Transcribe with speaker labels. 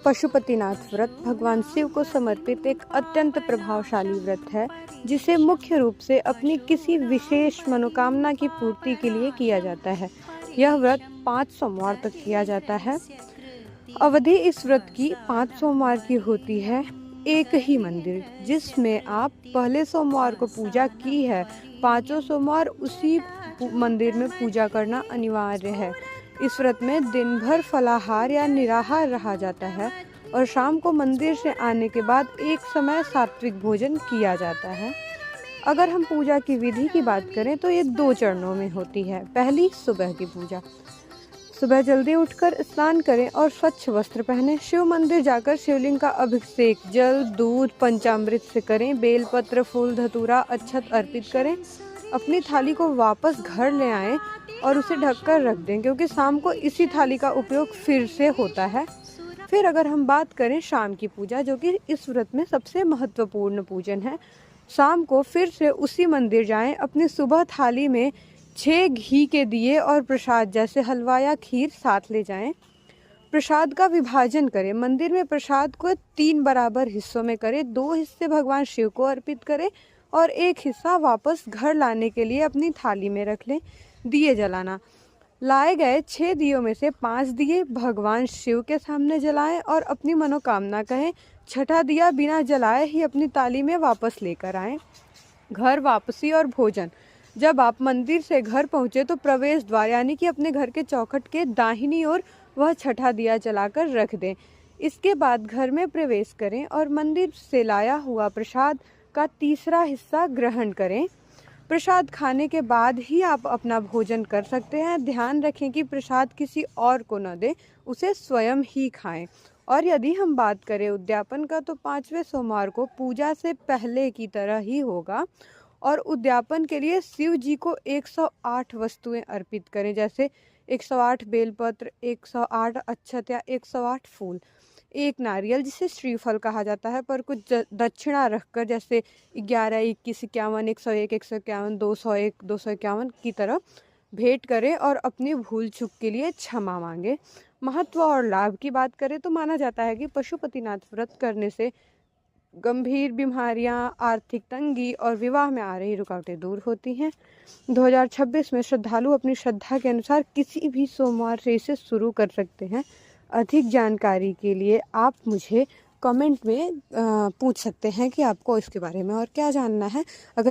Speaker 1: पशुपतिनाथ व्रत भगवान शिव को समर्पित एक अत्यंत प्रभावशाली व्रत है, जिसे मुख्य रूप से अपनी किसी विशेष मनोकामना की पूर्ति के लिए किया जाता है। यह व्रत 5 सोमवार तक किया जाता है। अवधि इस व्रत की 5 सोमवार की होती है। एक ही मंदिर जिसमें आप पहले सोमवार को पूजा की है, 5 सोमवार उसी मंदिर में पूजा करना अनिवार्य है। इस व्रत में दिन भर फलाहार या निराहार रहा जाता है और शाम को मंदिर से आने के बाद एक समय सात्विक भोजन किया जाता है। अगर हम पूजा की विधि की बात करें तो ये 2 चरणों में होती है। पहली, सुबह की पूजा। सुबह जल्दी उठकर स्नान करें और स्वच्छ वस्त्र पहनें। शिव मंदिर जाकर शिवलिंग का अभिषेक जल, दूध, पंचामृत से करें। बेलपत्र, फूल, धतूरा, अक्षत अर्पित करें। अपनी थाली को वापस घर ले आएं और उसे ढककर रख दें, क्योंकि शाम को इसी थाली का उपयोग फिर से होता है। फिर अगर हम बात करें शाम की पूजा, जो कि इस व्रत में सबसे महत्वपूर्ण पूजन है, शाम को फिर से उसी मंदिर जाएं। अपनी सुबह थाली में 6 घी के दिए और प्रसाद जैसे हलवा या खीर साथ ले जाएं। प्रसाद का विभाजन करें। मंदिर में प्रसाद को 3 बराबर हिस्सों में करें। 2 हिस्से भगवान शिव को अर्पित करें और 1 हिस्सा वापस घर लाने के लिए अपनी थाली में रख लें। दिए जलाना। लाए गए 6 दियों में से 5 दिए भगवान शिव के सामने जलाएं और अपनी मनोकामना कहें। छठा दिया बिना जलाए ही अपनी थाली में वापस लेकर आएं। घर वापसी और भोजन। जब आप मंदिर से घर पहुंचे तो प्रवेश द्वार यानी कि अपने घर के चौखट के दाहिनी ओर वह छठा दिया जलाकर रख दें। इसके बाद घर में प्रवेश करें और मंदिर से लाया हुआ प्रसाद का तीसरा हिस्सा ग्रहण करें। प्रसाद खाने के बाद ही आप अपना भोजन कर सकते हैं। ध्यान रखें कि प्रसाद किसी और को न दें, उसे स्वयं ही खाएं। और यदि हम बात करें उद्यापन का, तो 5वें सोमवार को पूजा से पहले की तरह ही होगा और उद्यापन के लिए शिव जी को 108 वस्तुएं अर्पित करें, जैसे 108 बेलपत्र, 108 अक्षत या 108 फूल, 1 नारियल जिसे श्रीफल कहा जाता है, पर कुछ दक्षिणा रखकर, जैसे 11, 21, 51, 101, 151, 201, 251 की तरह भेंट करें और अपनी भूल चूक के लिए क्षमा मांगे। महत्व और लाभ की बात करें तो माना जाता है कि पशुपतिनाथ व्रत करने से गंभीर बीमारियां, आर्थिक तंगी और विवाह में आ रही रुकावटें दूर होती हैं। 2026 में श्रद्धालु अपनी श्रद्धा के अनुसार किसी भी सोमवार से इसे शुरू कर सकते हैं। अधिक जानकारी के लिए आप मुझे कमेंट में पूछ सकते हैं कि आपको इसके बारे में और क्या जानना है। अगर